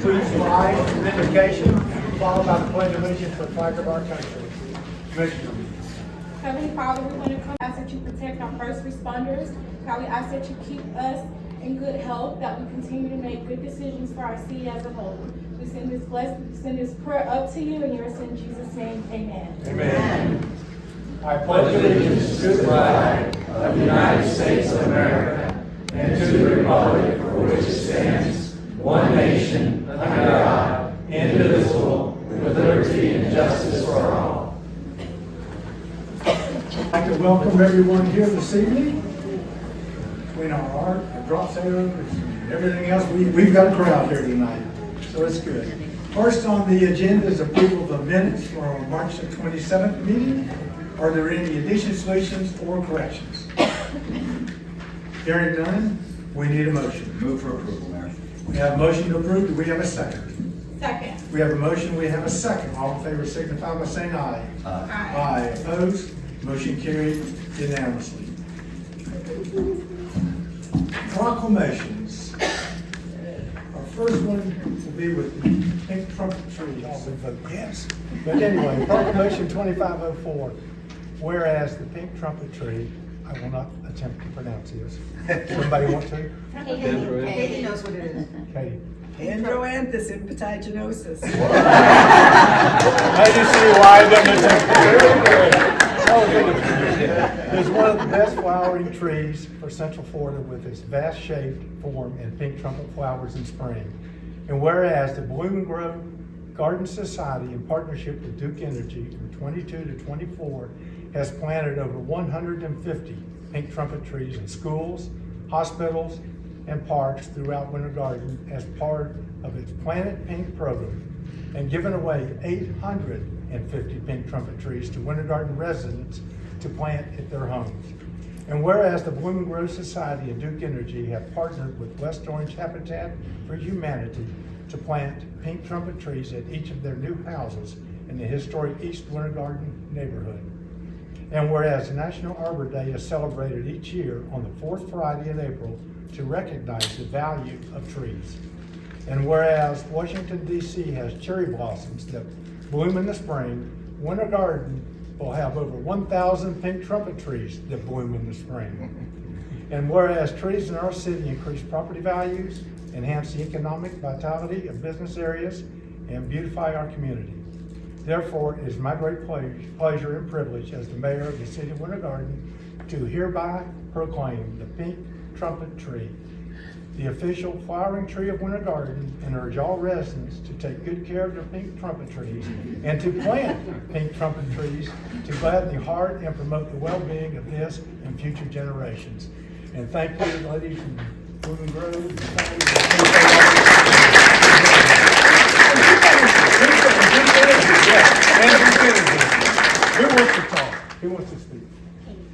Please rise for invocation, followed by the pledge of allegiance to the flag of our country. Commissioner. Heavenly Father, we want to come ask that you protect our first responders. God, we ask that you keep us in good health, that we continue to make good decisions for our city as a whole. We send this prayer up to you in your son Jesus' name. Amen. Amen. I pledge allegiance to the flag of the United States of America and to the republic for which it stands, one nation, under God, indivisible, with liberty and justice for all. I'd like to welcome everyone here this evening. Between our art, our drop sales, and everything else, we've got a crowd here tonight, so it's good. First on the agenda is approval of the minutes for our March the 27th meeting. Are there any additions, deletions, or corrections? Hearing none, we need a motion. Move for approval, Mayor. We have a motion to approve. Do we have a second? Second. We have a motion. We have a second. All in favor signify by saying aye. Aye. Aye. Opposed? Motion carried unanimously. Proclamations. Our first one will be with the pink trumpet trees. All in vote yes. But anyway, Proclamation 2504. Whereas the pink trumpet tree, I will not attempt to pronounce this. Somebody want to? Katie knows what it is. Katie. Androanthus impetigonosus. I just see why it doesn't attempt. It's one of the best flowering trees for Central Florida with its vast shaped form and pink trumpet flowers in spring. And whereas the Bloom and Grow Garden Society, in partnership with Duke Energy from 22 to 24, has planted over 150 pink trumpet trees in schools, hospitals, and parks throughout Winter Garden as part of its Planet Pink program, and given away 850 pink trumpet trees to Winter Garden residents to plant at their homes. And whereas the Bloom and Grow Society and Duke Energy have partnered with West Orange Habitat for Humanity to plant pink trumpet trees at each of their new houses in the historic East Winter Garden neighborhood. And whereas National Arbor Day is celebrated each year on the fourth Friday in April to recognize the value of trees. And whereas Washington, D.C. has cherry blossoms that bloom in the spring, Winter Garden will have over 1,000 pink trumpet trees that bloom in the spring. And whereas trees in our city increase property values, enhance the economic vitality of business areas, and beautify our community. Therefore, it is my great pleasure and privilege as the mayor of the city of Winter Garden to hereby proclaim the pink trumpet tree the official flowering tree of Winter Garden, and urge all residents to take good care of their pink trumpet trees and to plant pink trumpet trees to gladden the heart and promote the well-being of this and future generations. And thank you, ladies from Bloom and Grove. Who wants to talk? Who wants to speak?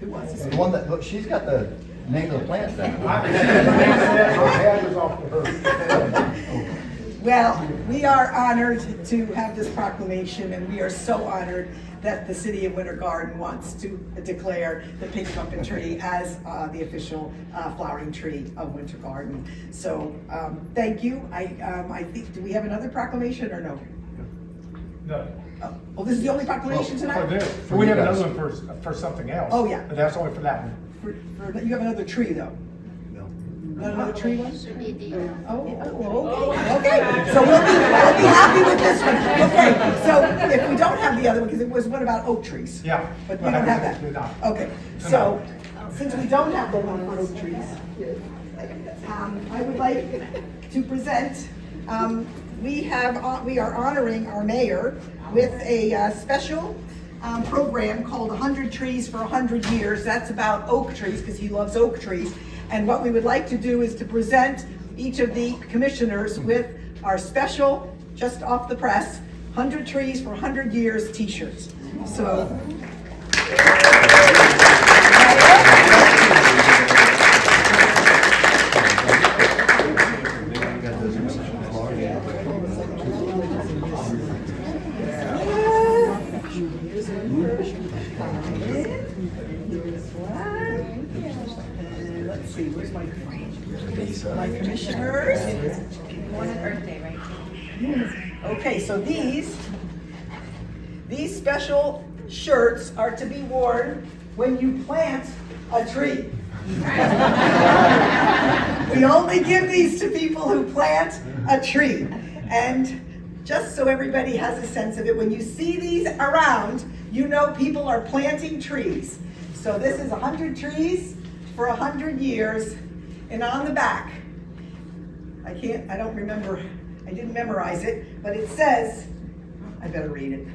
Who wants to? The one that, look, she's got the name of the plant down. My hat is off to her. Well, we are honored to have this proclamation, and we are so honored that the city of Winter Garden wants to declare the pink trumpet tree as the official flowering tree of Winter Garden. So thank you. I think, do we have another proclamation or no? No. Well, this is the only proclamation For tonight? this. We have another one for something else. Oh, yeah. But that's only for that one. You have another tree, though? No. Not another tree one? Okay. So we'll be happy with this one. Okay, so if we don't have the other one, because it was one about oak trees. Yeah. But we don't have We're that. not. Okay, so since we don't have the one for oak trees, I would like to present, we are honoring our mayor with a special program called 100 Trees for 100 Years. That's about oak trees because he loves oak trees. And what we would like to do is to present each of the commissioners with our special, just off the press, 100 Trees for 100 Years t-shirts. So. Let's see, where's my commissioners? One on Earth Day, right? Okay, so these special shirts are to be worn when you plant a tree. We only give these to people who plant a tree. And just so everybody has a sense of it, when you see these around, you know people are planting trees. So this is 100 trees for 100 years. And on the back, I don't remember, I didn't memorize it, but it says, I better read it.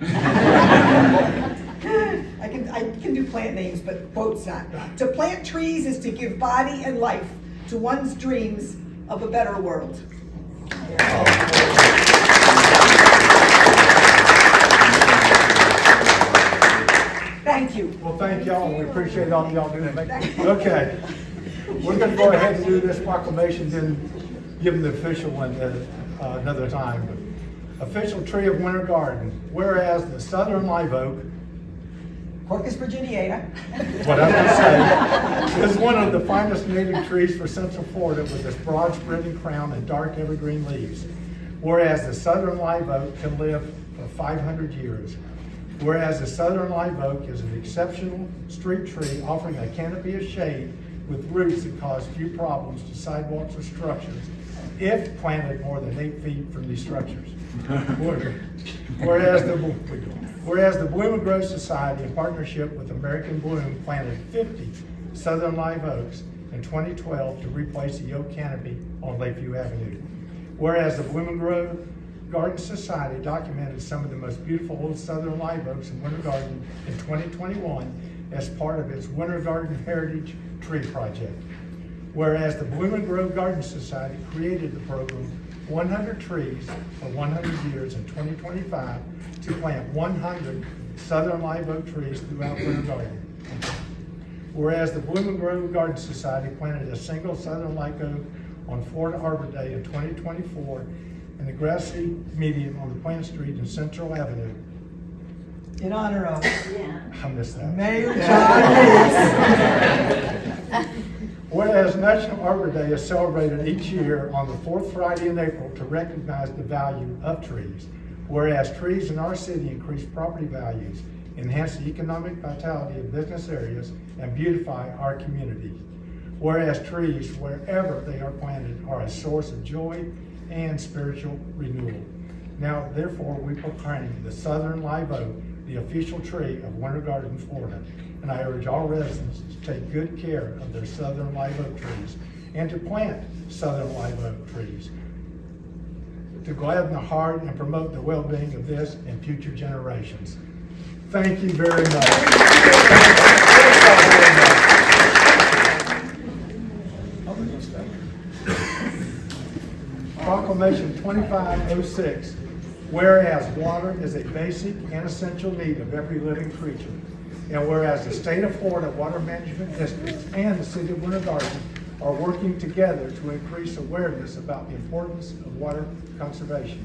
I can do plant names, but quotes not. To plant trees is to give body and life to one's dreams of a better world. Thank you. Well, thank y'all, and we appreciate all y'all doing it. Okay, we're gonna go ahead and do this proclamation, then give them the official one another time. But official tree of Winter Garden, whereas the southern live oak, Quercus virginiana. what I would say, is one of the finest native trees for Central Florida with its broad spreading crown and dark evergreen leaves. Whereas the southern live oak can live for 500 years. Whereas the southern live oak is an exceptional street tree offering a canopy of shade with roots that cause few problems to sidewalks or structures if planted more than 8 feet from these structures. Whereas the Bloom and Grove Society, in partnership with American Bloom, planted 50 southern live oaks in 2012 to replace the oak canopy on Lakeview Avenue. Whereas the Bloom and Grove Garden Society documented some of the most beautiful old southern live oaks in Winter Garden in 2021 as part of its Winter Garden Heritage Tree Project. Whereas the Bloom and Grove Garden Society created the program 100 Trees for 100 Years in 2025 to plant 100 southern live oak trees throughout Winter Garden. Whereas the Bloom and Grove Garden Society planted a single southern live oak on Florida Arbor Day in 2024 in the grassy median on the Plant Street and Central Avenue. In honor of I missed that. Mayor John Lewis. Whereas National Arbor Day is celebrated each year on the 4th Friday in April to recognize the value of trees. Whereas trees in our city increase property values, enhance the economic vitality of business areas, and beautify our community. Whereas trees, wherever they are planted, are a source of joy and spiritual renewal. Now, therefore, we proclaim the southern live oak the official tree of Winter Garden, Florida. And I urge all residents to take good care of their southern live oak trees and to plant southern live oak trees to gladden the heart and promote the well-being of this and future generations. Thank you very much. Proclamation 2506. Whereas water is a basic and essential need of every living creature, and whereas the state of Florida Water Management Districts and the city of Winter Garden are working together to increase awareness about the importance of water conservation.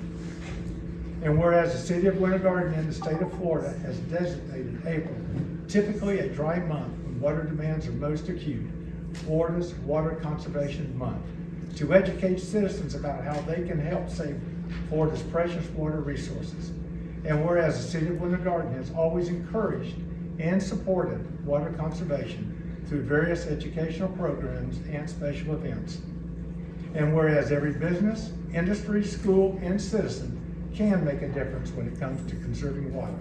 And whereas the city of Winter Garden and the state of Florida has designated April, typically a dry month when water demands are most acute, Florida's Water Conservation Month, to educate citizens about how they can help save Florida's precious water resources. And whereas the city of Winter Garden has always encouraged and supported water conservation through various educational programs and special events. And whereas every business, industry, school, and citizen can make a difference when it comes to conserving water.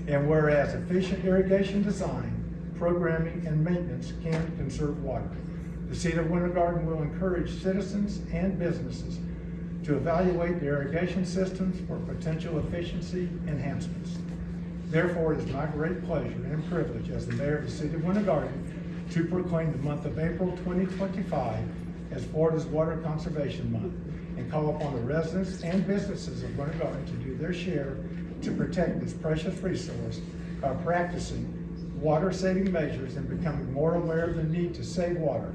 And whereas efficient irrigation design, programming, and maintenance can conserve water, the city of Winter Garden will encourage citizens and businesses to evaluate their irrigation systems for potential efficiency enhancements. Therefore, it is my great pleasure and privilege as the mayor of the city of Winter Garden to proclaim the month of April 2025 as Florida's Water Conservation Month and call upon the residents and businesses of Winter Garden to do their share to protect this precious resource by practicing water-saving measures and becoming more aware of the need to save water.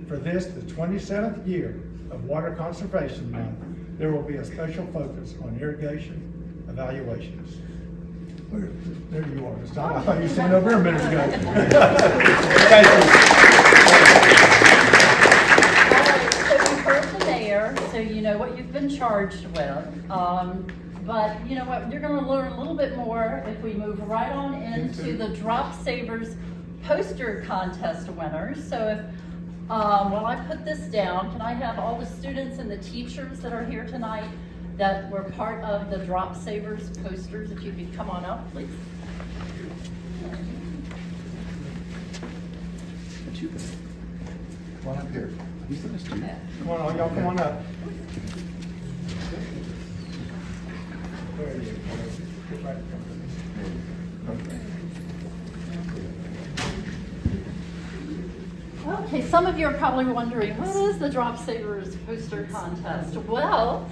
For this, the 27th year of Water Conservation Month, there will be a special focus on irrigation evaluations. There you are, Ms. Donna. I thought you were standing over here a minute ago. So you heard the mayor, so you know what you've been charged with. But you know what, you're gonna learn a little bit more if we move right on into the Drop Savers poster contest winners. So if, while I put this down, can I have all the students and the teachers that are here tonight that were part of the Drop Savers posters, if you could come on up, please. Come on up here. Come on, y'all come on up. Okay, some of you are probably wondering, what is the Drop Savers poster contest? Well,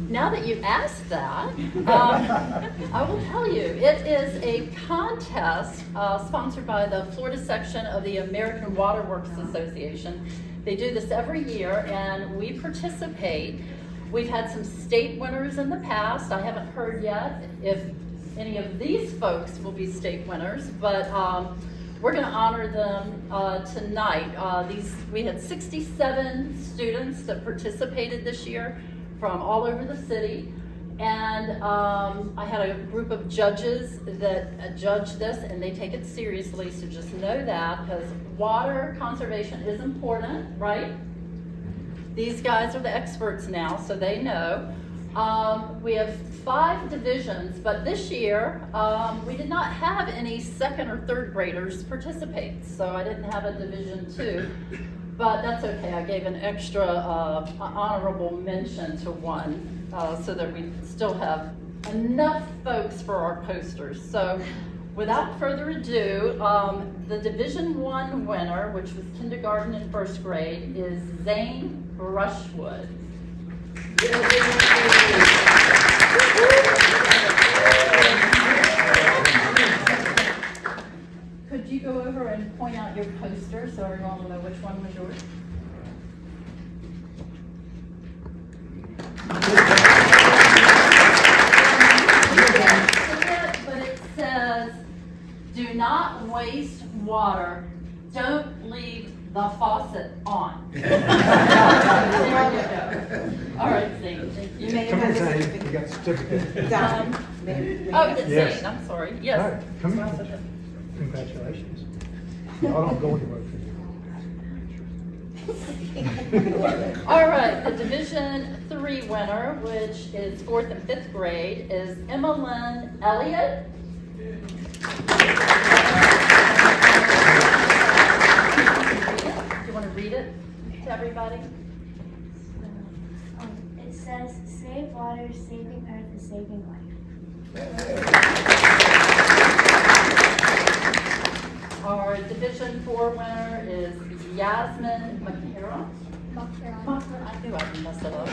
now that you asked that, I will tell you, it is a contest sponsored by the Florida section of the American Water Works Association. They do this every year and we participate. We've had some state winners in the past. I haven't heard yet if any of these folks will be state winners, but we're going to honor them tonight. We had 67 students that participated this year from all over the city, and I had a group of judges that judge this, and they take it seriously, so just know that, because water conservation is important, right? These guys are the experts now, so they know. We have 5 divisions, but this year we did not have any second or third graders participate, so I didn't have a Division 2, but that's okay. I gave an extra honorable mention to one so that we still have enough folks for our posters. So without further ado, the Division 1 winner, which was kindergarten and first grade, is Zane Brushwood. Could you go over and point out your poster so everyone will know which one was yours? But it says, do not waste water. Don't leave the faucet on. There you go. All right, Zane, thank you. Come here, Zane, you got a certificate. Oh, it's Yes. Zane, I'm sorry. All Yes. right, come here. Congratulations. Y'all don't go anywhere. All right, the Division 3 winner, which is 4th and 5th grade, is Emma Lynn Elliott. Do you want to read it to everybody? It says, save water, saving earth is saving life. Our Division 4 winner is Yasmin McCarron. I knew I'd mess it up.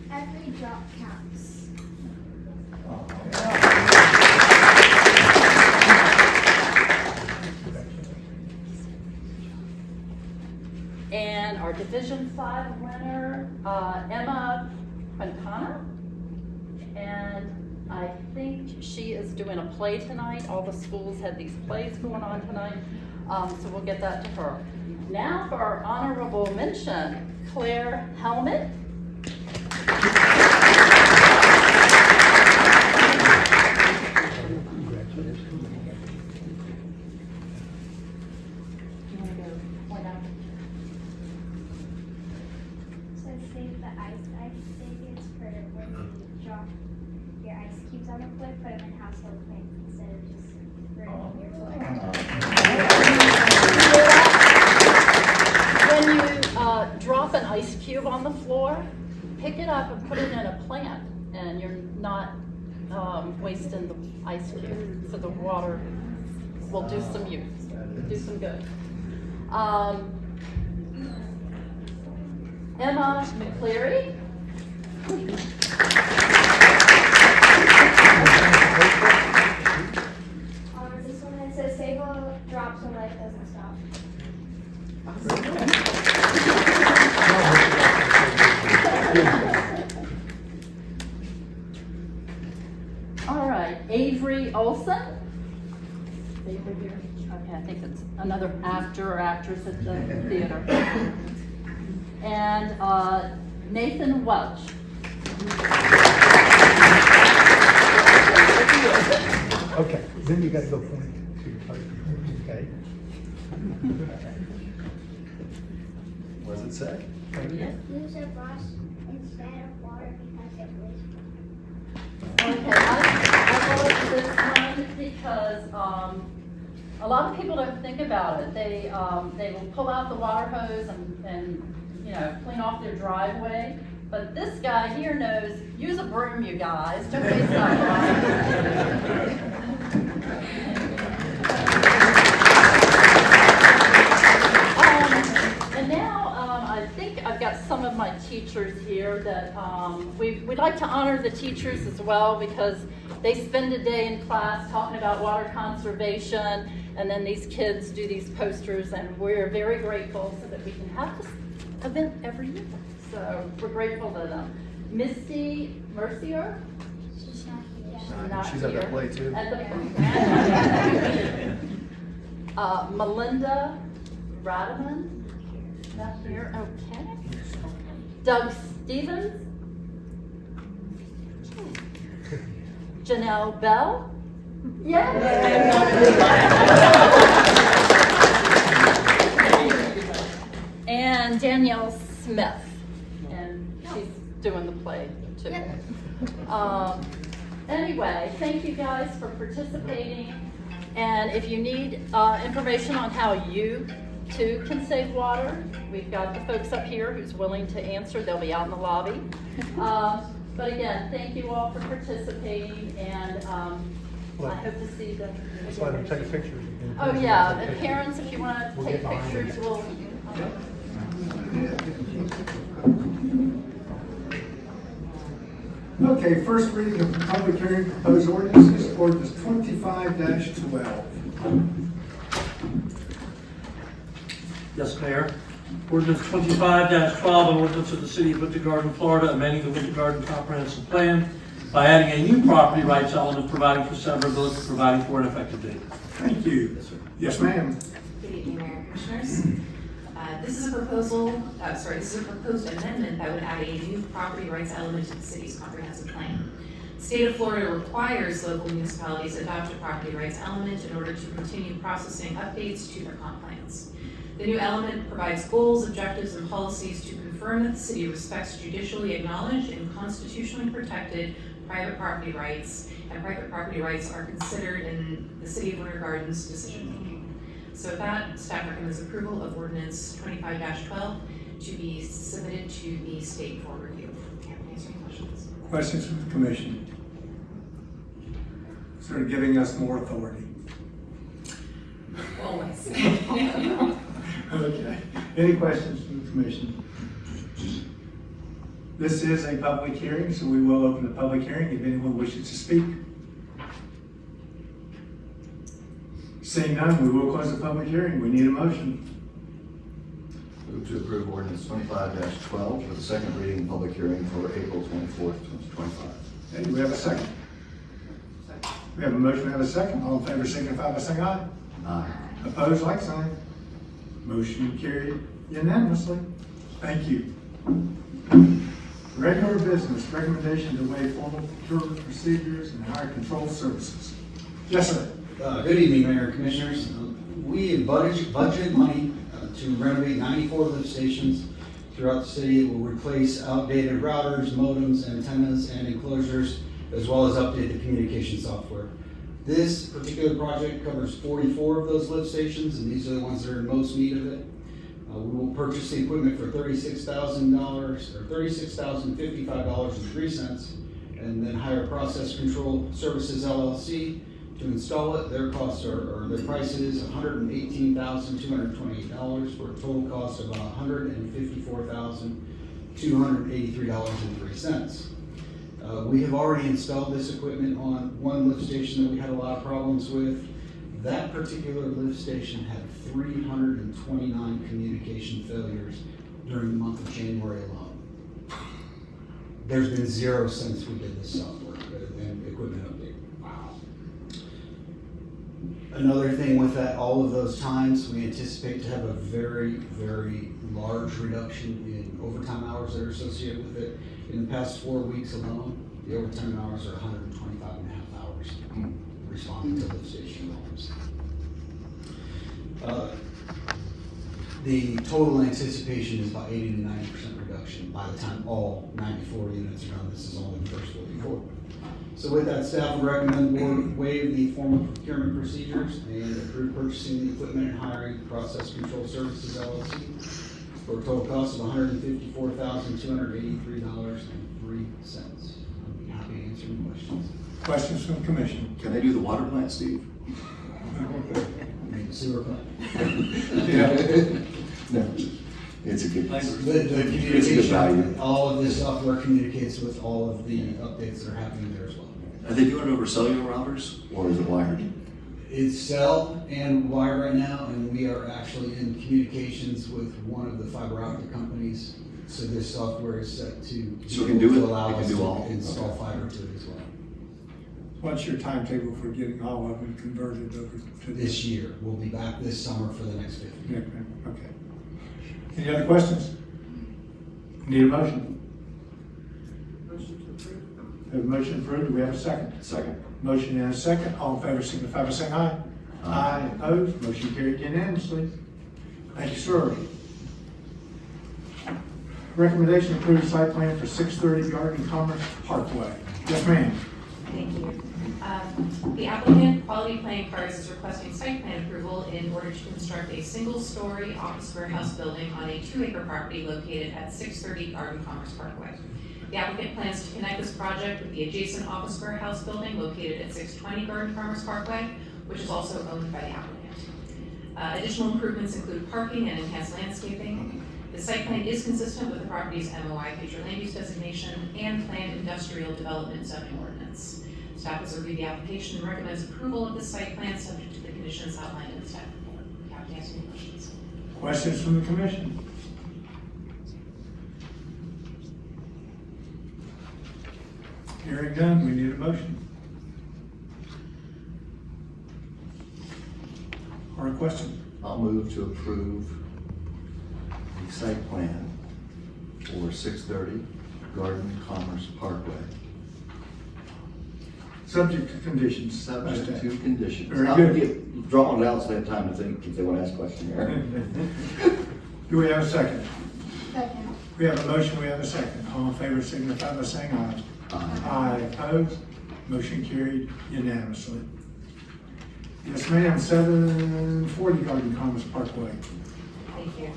Every drop counts. And our Division 5 winner, Emma Quintana. And I think she is doing a play tonight. All the schools had these plays going on tonight. So we'll get that to her. Now for our honorable mention, Claire Helmet. Do you want to go point out? So save the ice baskets for when you drop your ice cubes on the floor, put them in household plants instead of just burning your floor. When you drop an ice cube on the floor, pick it up and put it in a plant, and you're not wasting the ice cube, so the water will do some use, do some good. Emma McCleary. This one it says save all drops when life doesn't stop. All right, Avery Olson. Avery here. Okay, I think it's another actor or actress at the theater. And Nathan Welch. Okay, then you gotta go point to your post, okay? What does it say? Use a brush instead of water because it was. Okay, I wrote this one because a lot of people don't think about it. They will pull out the water hose and you know, clean off their driveway. But this guy here knows, use a broom, you guys. Don't waste that And now I think I've got some of my teachers here that we'd like to honor the teachers as well because they spend a day in class talking about water conservation, and then these kids do these posters, and we're very grateful so that we can have this event every year. So we're grateful to them. Misty Mercier? She's not here. Not She's at here. that play too. At the Melinda Radaman? Not here, okay. Doug Stevens? Janelle Bell? And Danielle Smith, and she's doing the play too. Anyway, thank you guys for participating. And if you need information on how you too can save water, we've got the folks up here who's willing to answer. They'll be out in the lobby. But again, thank you all for participating, and I hope to see them. Let's let them take pictures. Oh yeah, and parents, if you want to We'll take get behind pictures, you. we'll. Okay, first reading of public hearing proposed ordinances, ordinance 25-12. Yes, Mayor. Ordinance 25-12, an ordinance of the City of Winter Garden, Florida, amending the Winter Garden Comprehensive Plan by adding a new property rights element, providing for severability, providing for an effective date. Thank you. Yes, ma'am. Good evening, Mayor and Commissioners. This is a proposed amendment that would add a new property rights element to the city's comprehensive plan. The state of Florida requires local municipalities adopt a property rights element in order to continue processing updates to their comp plans. The new element provides goals, objectives, and policies to confirm that the city respects judicially acknowledged and constitutionally protected private property rights, and private property rights are considered in the City of Winter Garden's decision making. So with that, staff recommends approval of ordinance 25-12 to be submitted to the state for review. Can I answer any questions? Questions from the commission? Sort of giving us more authority. Always. Okay. Any questions from the commission? This is a public hearing, so we will open the public hearing if anyone wishes to speak. Seeing none, we will close the public hearing. We need a motion. Move to approve ordinance 25-12 for the second reading and public hearing for April 24th, 2025. Okay, do we have a second? We have a motion, we have a second. All in favor signify by saying aye. Aye. Opposed, like sign. Motion carried unanimously. Thank you. Regular business, recommendation to waive formal procurement procedures and hire control services. Yes, sir. Good evening, Mayor and Commissioners. We budgeted money to renovate 94 lift stations throughout the city. It will replace outdated routers, modems, antennas, and enclosures, as well as update the communication software. This particular project covers 44 of those lift stations, and these are the ones that are in most need of it. We will purchase the equipment for $36,000 or $36,055.03, and then hire Process Control Services LLC to install it. Their costs are their price is $118,228 for a total cost of $154,283.03. We have already installed this equipment on one lift station that we had a lot of problems with. That particular lift station had 329 communication failures during the month of January alone. There's been 0 since we did this software and equipment update. Wow. Another thing with that, all of those times, we anticipate to have a very, very large reduction in overtime hours that are associated with it. In the past 4 weeks alone, the overtime hours are 125 and a half hours responding to lift station volumes. The total anticipation is about 80 to 90% reduction by the time all 94 units are done. This is only the first 44. So with that, staff would recommend the board waive the formal procurement procedures and approve purchasing the equipment and hiring Process Control Services LLC for a total cost of $154,283.03. I'll be happy to answer any questions. Questions from the commission? Can they do the water plant, Steve? Maybe the sewer plant. No, it's a good. The It's a good communication, value. all of this software communicates with all of the updates that are happening there as well. Are they doing it over cellular routers or is it wired? It's cell and wire right now, and we are actually in communications with one of the fiber optic companies. So this software is set to So it can do it? allow It can us do to all? install fiber to it as well. What's your timetable for getting all of them converted over to This year, we'll be back this summer for the next 50. Yeah, okay. Any other questions? Need a motion? Have a motion approved, do we have a second? Second. Motion and a second, all in favor signify by saying aye. Aye. Opposed, motion carried unanimously. Thank you, sir. Recommendation to approve site plan for 630 Garden Commerce Parkway. Yes, ma'am. Thank you. The applicant, Quality Planning Cars, is requesting site plan approval in order to construct a single-story office warehouse building on a 2-acre property located at 630 Garden Commerce Parkway. The applicant plans to connect this project with the adjacent office warehouse building located at 620 Garden Commerce Parkway, which is also owned by the applicant. Additional improvements include parking and enhanced landscaping. The site plan is consistent with the property's MOI future land use designation and planned industrial development zoning ordinance. Staff has reviewed the application and recommends approval of the site plan subject to the conditions outlined in the staff report. Happy to answer any questions. Questions from the commission? Hearing none, we need a motion. Or a question? I'll move to approve the site plan for 630 Garden Commerce Parkway. Subject to conditions. Subject to conditions. Very I'll good. get drawn out so they have time to think if they want to ask a question here. Do we have a second? Second. We have a motion, we have a second. All in favor signify by saying aye. Aye. Aye. Opposed? Motion carried unanimously. Yes, ma'am, 740 Garden Commerce Parkway. Thank you.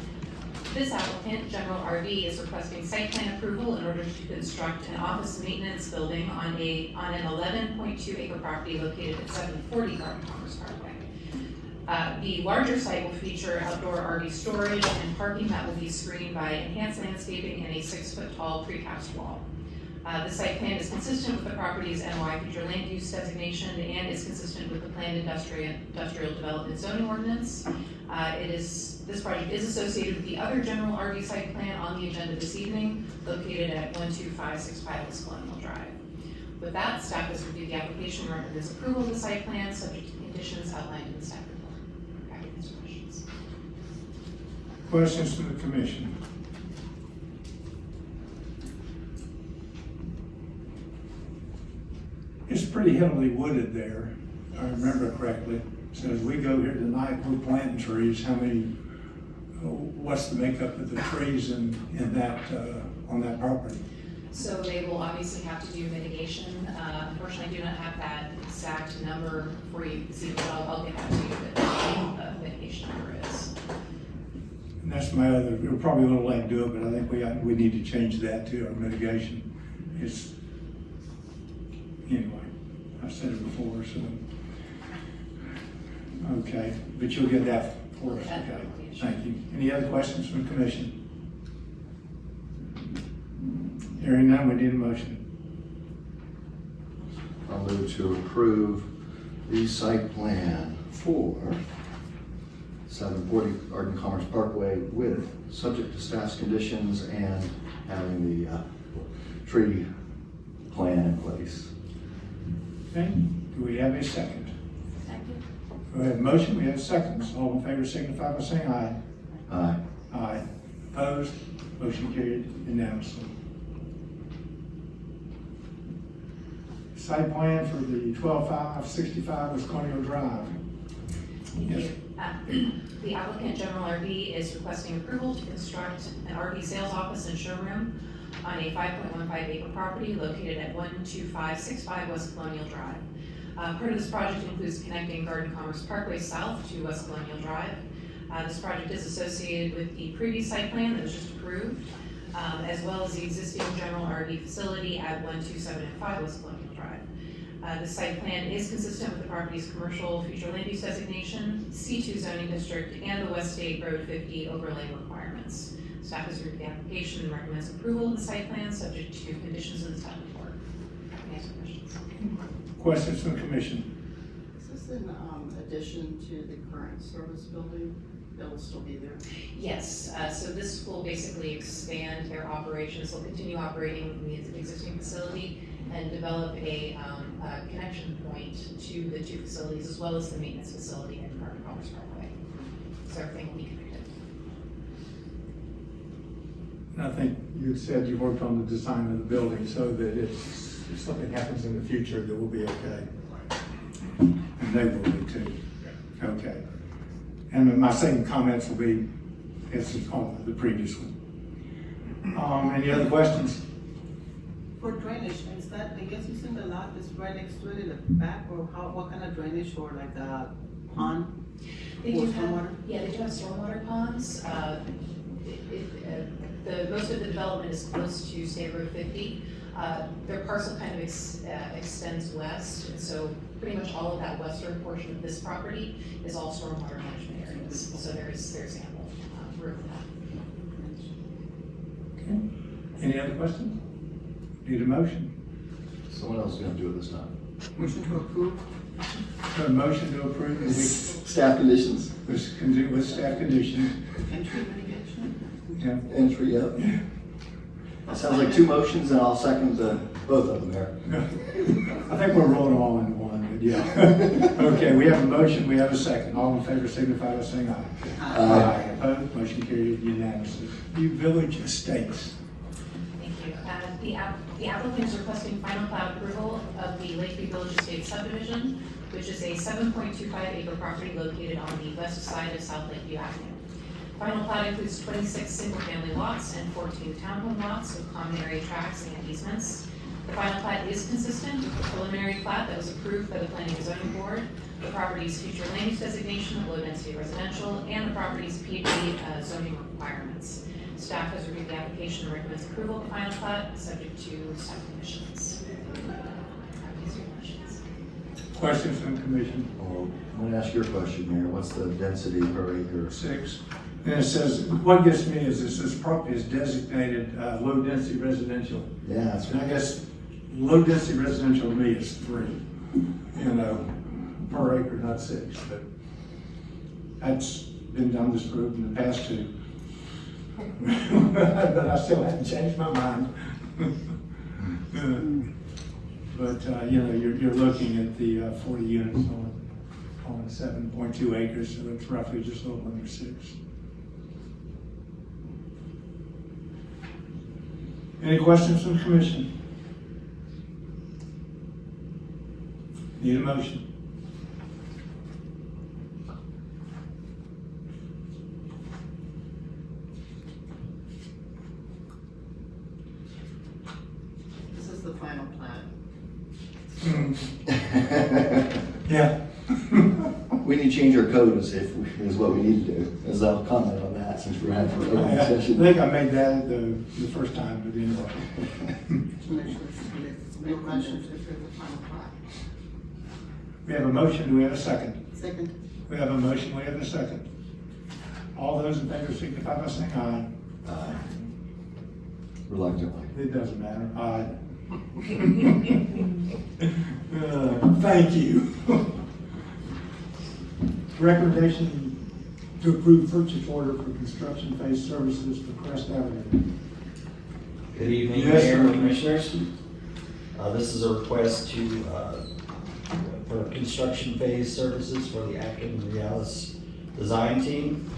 This applicant, General RV, is requesting site plan approval in order to construct an office maintenance building on an 11.2 acre property located at 740 Garden Commerce Parkway. The larger site will feature outdoor RV storage and parking that will be screened by enhanced landscaping and a 6-foot-tall precast wall. The site plan is consistent with the property's NOI future land use designation and is consistent with the planned industrial development zoning ordinance. This project is associated with the other general RV site plan on the agenda this evening, located at 12565 West Colonial Drive. With that, staff has reviewed the application and recommends approval of the site plan subject to the conditions outlined in the staff report. Happy to answer questions. Questions from the commission? It's pretty heavily wooded there, if I remember correctly. So as we go here tonight, we're planting trees. How many, what's the makeup of the trees in that, on that property? So they will obviously have to do mitigation. Unfortunately, I do not have that exact number for you this evening, but I'll get that to you, what the mitigation number is. And that's my other, we're probably a little late to do it, but I think we need to change that to our mitigation. It's, anyway, I've said it before, so. Okay, but you'll get that for us, okay? Thank you. Any other questions from the commission? Hearing none, we need a motion. I'll move to approve the site plan for 740 Garden Commerce Parkway with subject to staff's conditions and having the tree plan in place. Okay, do we have a second? Second. We have a motion, we have seconds. All in favor signify by saying aye. Aye. Aye. Opposed? Motion carried unanimously. Site plan for the 12565 West Colonial Drive. Thank Yes. you. The applicant, General RV, is requesting approval to construct an RV sales office and showroom on a 5.15 acre property located at 12565 West Colonial Drive. Part of this project includes connecting Garden Commerce Parkway South to West Colonial Drive. This project is associated with the previous site plan that was just approved, as well as the existing general RV facility at 12705 West Colonial Drive. The site plan is consistent with the property's commercial future land use designation, C2 zoning district, and the West State Road 50 overlay requirements. Staff has reviewed the application and recommends approval of the site plan subject to conditions in the town report. Any other questions? Questions from the commission? Is this in addition to the current service building that will still be there? Yes, so this will basically expand their operations. They'll continue operating in the existing facility and develop a connection point to the two facilities as well as the maintenance facility at Garden Commerce Parkway. So everything will be connected. I think you had said you worked on the design of the building so that if something happens in the future, that we'll be okay. And they will be too. Okay. And my same comments will be as on the previous one. Any other questions? For drainage, is that, I guess you said the lot is right next to it in the back, or what kind of drainage, or like a pond? They Or do have, stormwater? yeah, they do have stormwater ponds. Most of the development is close to State Road 50. Their parcel kind of extends west, and so pretty much all of that western portion of this property is all stormwater management areas. So there's ample room for that. Okay. Any other questions? Need a motion? Someone else is gonna do it this time. Motion to approve? A motion to approve the Staff conditions. with staff conditions. Entry mitigation? Yeah. Entry, yep. That sounds like two motions, and I'll second both of them, Mayor. I think we're rolling all into one, but yeah. Okay, we have a motion, we have a second. All in favor signify by saying aye. Aye. Opposed, motion carried unanimously. New Village Estates. Thank you. The applicant is requesting final plat approval of the Lakeview Village Estate subdivision, which is a 7.25 acre property located on the west side of South Lakeview Avenue. Final plat includes 26 single-family lots and 14 townhome lots with common area tracts and easements. The final plat is consistent with the preliminary plat that was approved by the Planning and Zoning Board, the property's future land use designation of low-density residential, and the property's PUD zoning requirements. Staff has reviewed the application and recommends approval of the final plat, subject to staff conditions. Questions from the commission? Well, I'm gonna ask your question, Mayor. What's the density per acre? 6. And it says, what gets me is this property is designated low-density residential. Yeah, that's And I right. guess low-density residential to me is 3, per acre, not 6. But that's been done, disproved in the past too. But I still haven't changed my mind. But, you're looking at the 40 units on 7.2 acres, so it's roughly just a little under 6. Any questions from the commission? Need a motion? This is the final plan. Yeah. We need to change our code is what we need to do, as I'll comment on that since we're having a open I session. think I made that the first time, but anyway. To make sure it's no questions if there's a final plat. We have a motion, do we have a second? Second. We have a motion, we have a second. All those in favor signify by saying aye. Aye. Reluctantly. It doesn't matter, aye. Thank you. Recommendation to approve purchase order for construction phase services for Crest Avenue. Good evening, Yes, Mayor sir. and Commissioners. This is a request to for construction phase services for the Atkins Realis design team.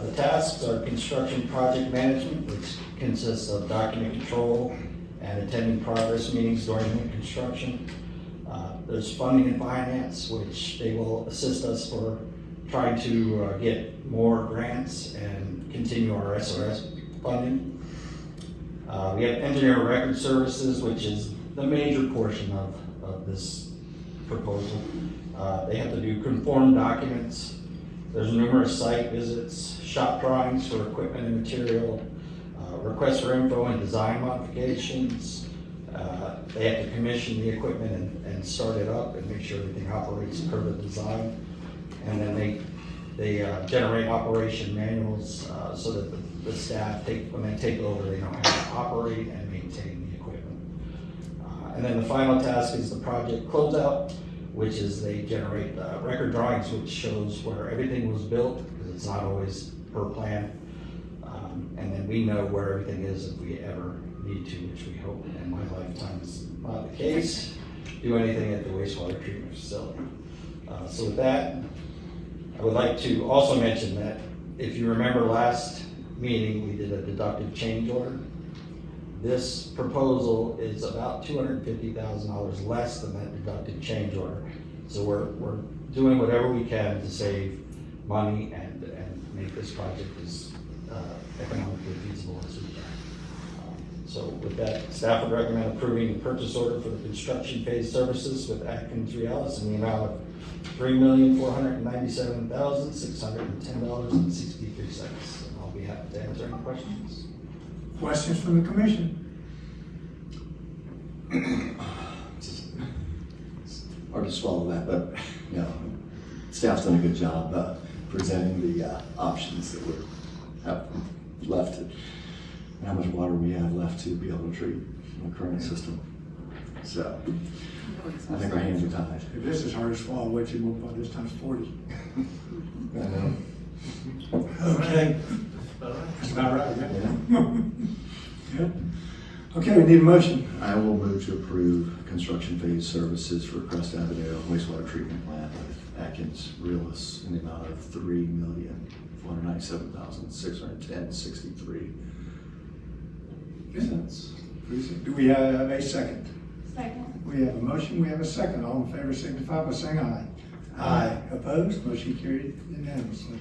The tasks are construction project management, which consists of document control and attending progress meetings during the construction. There's funding and finance, which they will assist us for trying to get more grants and continue our SRS funding. We have engineer record services, which is the major portion of this proposal. They have to do conform documents. There's numerous site visits, shop drawings for equipment and material, requests for info and design modifications. They have to commission the equipment and start it up and make sure everything operates per the design. And then they generate operation manuals so that the staff, when they take over, they know how to operate and maintain the equipment. And then the final task is the project closeout, which is they generate record drawings, which shows where everything was built, because it's not always per plan. And then we know where everything is if we ever need to, which we hope in my lifetime is not the case, do anything at the wastewater treatment facility. So with that, I would like to also mention that if you remember last meeting, we did a deductive change order. This proposal is about $250,000 less than that deductive change order. So we're doing whatever we can to save money and make this project as economically feasible as we can. So with that, staff would recommend approving the purchase order for the construction phase services with Atkins Realis in the amount of $3,497,610.63. And I'll be happy to answer any questions. Questions from the commission? Hard to swallow that, but, you know, staff's done a good job presenting the options that we have left, and how much water we have left to be able to treat in the current system. So, I think our hands are tied. If this is hard to swallow, what you multiply this times 40. I know. Okay. That's about right, yeah. Yeah. Okay, we need a motion. I will move to approve construction phase services for Crest Avenue wastewater treatment plant with Atkins Realis in the amount of $3,497,610.63. Do we have a second? Second. We have a motion, we have a second. All in favor signify by saying aye. Aye. Opposed? Motion carried unanimously.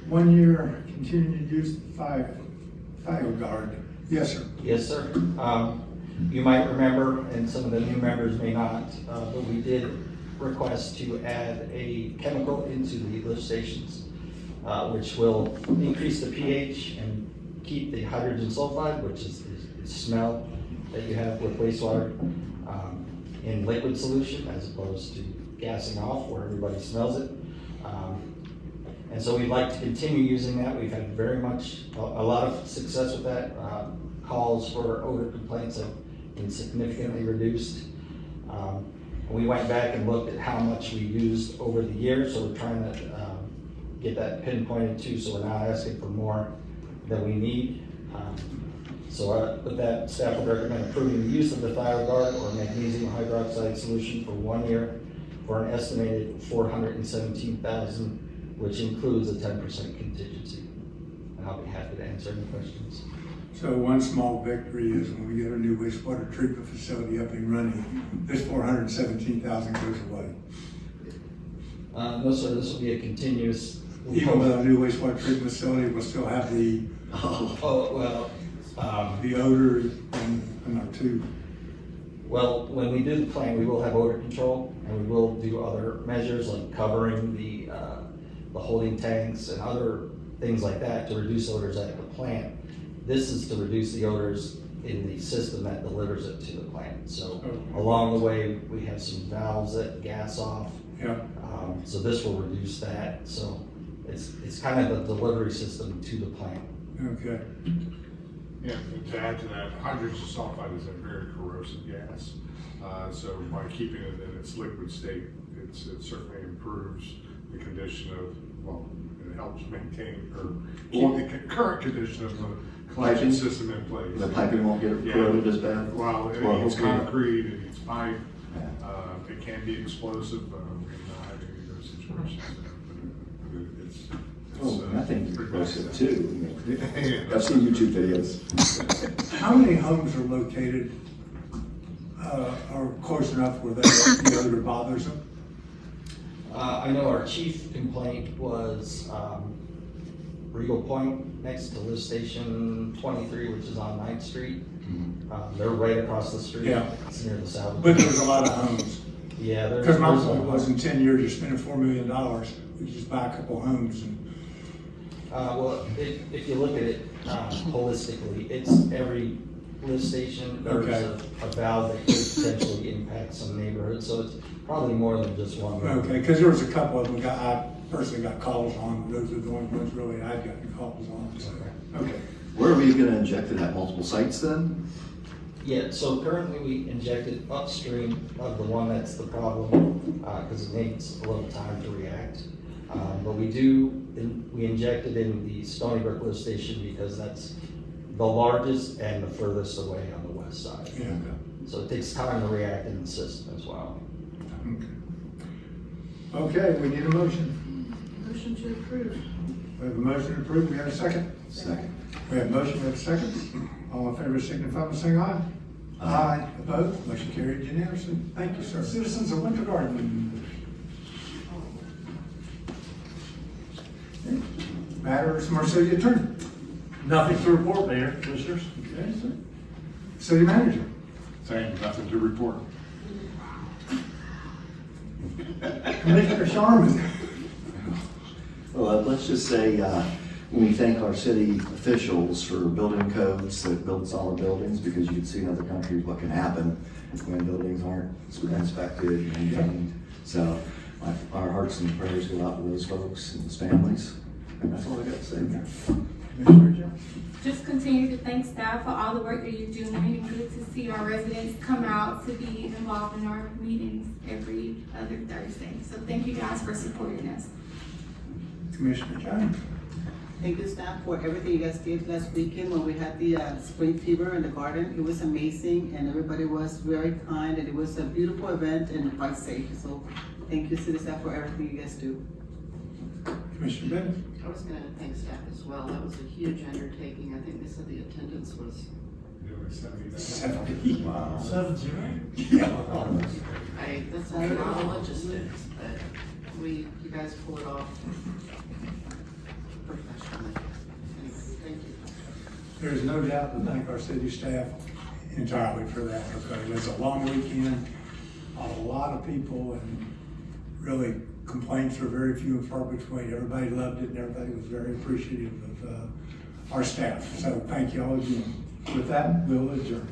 1 year continued use of fire guard. Yes, sir. Yes, sir. You might remember, and some of the new members may not, but we did request to add a chemical into the lift stations, which will increase the pH and keep the hydrogen sulfide, which is the smell that you have with wastewater, in liquid solution as opposed to gassing off where everybody smells it. And so we'd like to continue using that. We've had a lot of success with that. Calls for odor complaints have been significantly reduced. We went back and looked at how much we used over the years, so we're trying to get that pinpointed too, so we're not asking for more than we need. So with that, staff would recommend approving the use of the ThyroGuard or magnesium hydroxide solution for 1 year for an estimated $417,000, which includes a 10% contingency. And I'll be happy to answer any questions. So one small victory is when we get our new wastewater treatment facility up and running, this $417,000 goes away. No, sir, this will be a continuous. Even with our new wastewater treatment facility, we'll still have the odor and our tube. Well, when we do the plan, we will have odor control, and we will do other measures like covering the holding tanks and other things like that to reduce odors at the plant. This is to reduce the odors in the system that delivers it to the plant. So along the way, we have some valves that gas off. Yeah. So this will reduce that. So it's kind of the delivery system to the plant. Okay. Yeah, to add to that, hydrogen sulfide is a very corrosive gas. So by keeping it in its liquid state, it certainly improves the condition of, it helps maintain or keep the current condition of the collection system in place. The piping won't get corroded as bad? Well, it Well, needs hopefully not. concrete, it needs pipe. It can be explosive, we've not had any of those situations, but it's. Oh, I think explosive too. I've seen YouTube videos. How many homes are located, are close enough where the odor bothers them? I know our chief complaint was, Regal Point next to lift station 23, which is on 9th Street. They're right across the street. Yeah. It's near the salvage. But there's a lot of homes. Yeah, there's. Because my there's a point lot. was in 10 years, you're spending $4 million, we just buy a couple homes and. Well, if you look at it holistically, it's every lift station, there's Okay. a valve that could potentially impact some neighborhoods, so it's probably more than just one. Okay, because there was a couple of them I personally got calls on, those are the only ones really I've gotten calls on, so, okay. Where are we gonna inject it at multiple sites then? Yeah, so currently we inject it upstream of the one that's the problem, because it needs a little time to react. But we inject it in the Stony Brook lift station because that's the largest and the furthest away on the west side. Yeah. So it takes time to react in the system as well. Okay, we need a motion. Motion to approve. We have a motion to approve, we have a second? Second. We have a motion, we have a second. All in favor signify by saying aye. Aye. Opposed? Motion carried unanimously. Thank you, sir. Citizens of Winter Garden. Matters from our city attorney. Nothing to report, Mayor, Commissioners. Okay, sir. City manager. Same, nothing to report. Commissioner Sharman. Well, let's just say, we thank our city officials for building codes that build solid buildings, because you can see in other countries what can happen when buildings aren't inspected and maintained. So our hearts and prayers go out to those folks and those families. And that's all I got to say. Commissioner Jones. Just continue to thank staff for all the work that you're doing, and good to see our residents come out to be involved in our meetings every other Thursday. So thank you guys for supporting us. Commissioner Jones. Thank you, staff, for everything you guys did last weekend when we had the spring fever in the garden. It was amazing, and everybody was very kind, and it was a beautiful event and quite safe. So thank you, city staff, for everything you guys do. Commissioner Bennett. I was gonna thank staff as well. That was a huge undertaking. I think they said the attendance was, Nearly 70. 70. Wow. 7-0. that's a lot of logistics, but you guys pull it off professionally. Anyway, thank you. There's no doubt to thank our city staff entirely for that, because it was a long weekend, a lot of people, and really complaints were very few and far between. Everybody loved it, and everybody was very appreciative of our staff. So thank you all again. With that, we'll adjourn.